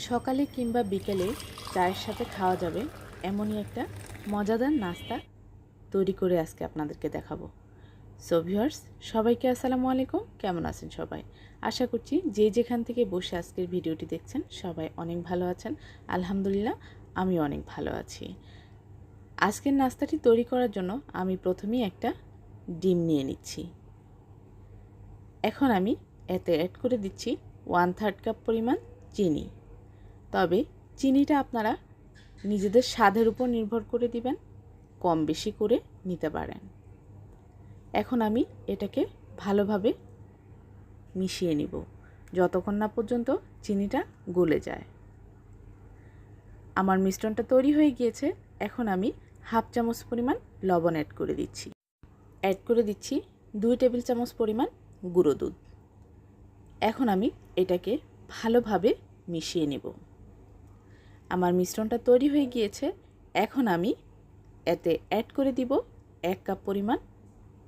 সকালে কিংবা বিকেলে চায়ের সাথে খাওয়া যাবে এমনই একটা মজাদার নাস্তা তৈরি করে আজকে আপনাদেরকে দেখাবো। সো ভিউয়ার্স, সবাইকে আসসালামু আলাইকুম। কেমন আছেন সবাই? আশা করছি যে যেখান থেকে বসে আজকের ভিডিওটি দেখছেন সবাই অনেক ভালো আছেন। আলহামদুলিল্লাহ, আমি অনেক ভালো আছি। আজকের নাস্তাটি তৈরি করার জন্য আমি প্রথমেই একটা ডিম নিয়ে নিচ্ছি। এখন আমি এতে অ্যাড করে দিচ্ছি 1/3 কাপ পরিমাণ চিনি। তবে চিনিটা আপনারা নিজেদের স্বাদের উপর নির্ভর করে দিবেন, কম বেশি করে নিতে পারেন। এখন আমি এটাকে ভালোভাবে মিশিয়ে নিব যতক্ষণ না পর্যন্ত চিনিটা গলে যায়। আমার মিশ্রণটা তৈরি হয়ে গিয়েছে। এখন আমি 1/2 চামচ পরিমাণ লবণ অ্যাড করে দিচ্ছি। অ্যাড করে দিচ্ছি 2 টেবিল চামচ পরিমাণ গুঁড়ো দুধ। এখন আমি এটাকে ভালোভাবে মিশিয়ে নেব। আমার মিশ্রণটা তৈরি হয়ে গিয়েছে। এখন আমি এতে অ্যাড করে দিব 1 কাপ পরিমাণ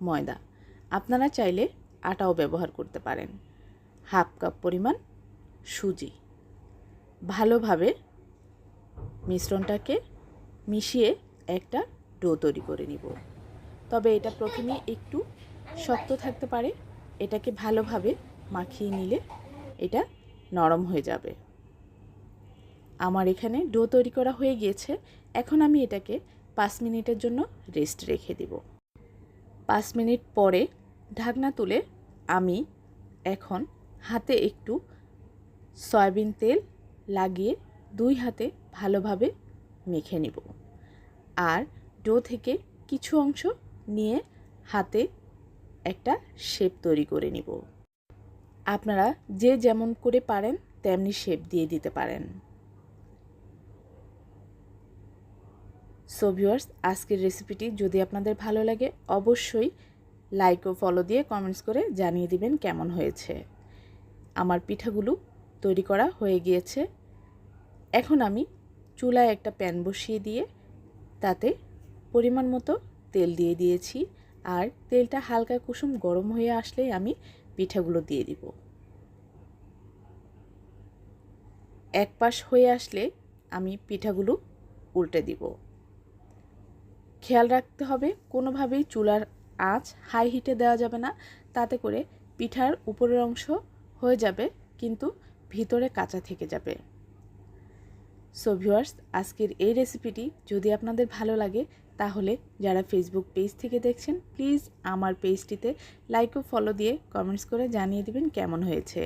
ময়দা। আপনারা চাইলে আটাও ব্যবহার করতে পারেন। 1/2 কাপ পরিমাণ সুজি। ভালোভাবে মিশ্রণটাকে মিশিয়ে একটা ডো তৈরি করে নিব। তবে এটা প্রথমে একটু শক্ত থাকতে পারে। এটাকে ভালোভাবে মাখিয়ে নিলে এটা নরম হয়ে যাবে। আমার এখানে ডো তৈরি করা হয়ে গিয়েছে। এখন আমি এটাকে 5 মিনিটের জন্য রেস্ট রেখে দেব। 5 মিনিট পরে ঢাকনা তুলে আমি এখন হাতে একটু সয়াবিন তেল লাগিয়ে 2 হাতে ভালোভাবে মেখে নেব। আর ডো থেকে কিছু অংশ নিয়ে হাতে একটা শেপ তৈরি করে নিব। আপনারা যে যেমন করে পারেন তেমনি শেপ দিয়ে দিতে পারেন। সো ভিউয়ার্স, আজকের রেসিপিটি যদি আপনাদের ভালো লাগে অবশ্যই লাইক ও ফলো দিয়ে কমেন্টস করে জানিয়ে দিবেন কেমন হয়েছে। আমার পিঠাগুলো তৈরি করা হয়ে গিয়েছে। এখন আমি চুলায় একটা প্যান বসিয়ে দিয়ে তাতে পরিমাণ মতো তেল দিয়ে দিয়েছি। আর তেলটা হালকা কুসুম গরম হয়ে আসলেই আমি পিঠাগুলো দিয়ে দিব। এক পাশ হয়ে আসলে আমি পিঠাগুলো উল্টে দিব। খেয়াল রাখতে হবে কোনোভাবেই চুলার আঁচ হাই হিটে দেওয়া যাবে না, তাতে করে পিঠার উপরের অংশ হয়ে যাবে কিন্তু ভিতরে কাঁচা থেকে যাবে। সো ভিউয়ার্স, আজকের এই রেসিপিটি যদি আপনাদের ভালো লাগে তাহলে যারা ফেসবুক পেজ থেকে দেখছেন প্লিজ আমার পেজটিতে লাইক ও ফলো দিয়ে কমেন্টস করে জানিয়ে দিবেন কেমন হয়েছে।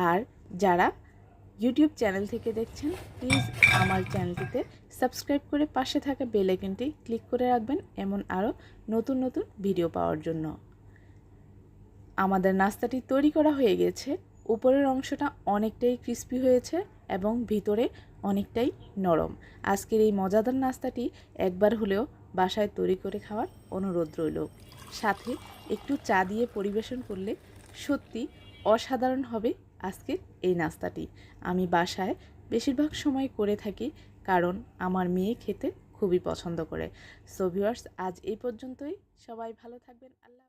আর যারা ইউটিউব চ্যানেল থেকে দেখছেন প্লিজ আমার চ্যানেলটিতে সাবস্ক্রাইব করে পাশে থাকা বেল আইকনটি ক্লিক করে রাখবেন এমন আরও নতুন নতুন ভিডিও পাওয়ার জন্য। আমাদের নাস্তাটি তৈরি করা হয়ে গেছে। উপরের অংশটা অনেকটাই ক্রিস্পি হয়েছে এবং ভিতরে অনেকটাই নরম। আজকের এই মজাদার নাস্তাটি একবার হলেও বাসায় তৈরি করে খাওয়ার অনুরোধ রইল। সাথে একটু চা দিয়ে পরিবেশন করলে সত্যি অসাধারণ হবে আজকের এই নাস্তাটি। আমি বাসায় বেশিরভাগ সময় করে থাকি কারণ আমার মেয়ে খেতে খুবই পছন্দ করে। সো ভিউয়ার্স, আজ এই পর্যন্তই। সবাই ভালো থাকবেন। আল্লাহ।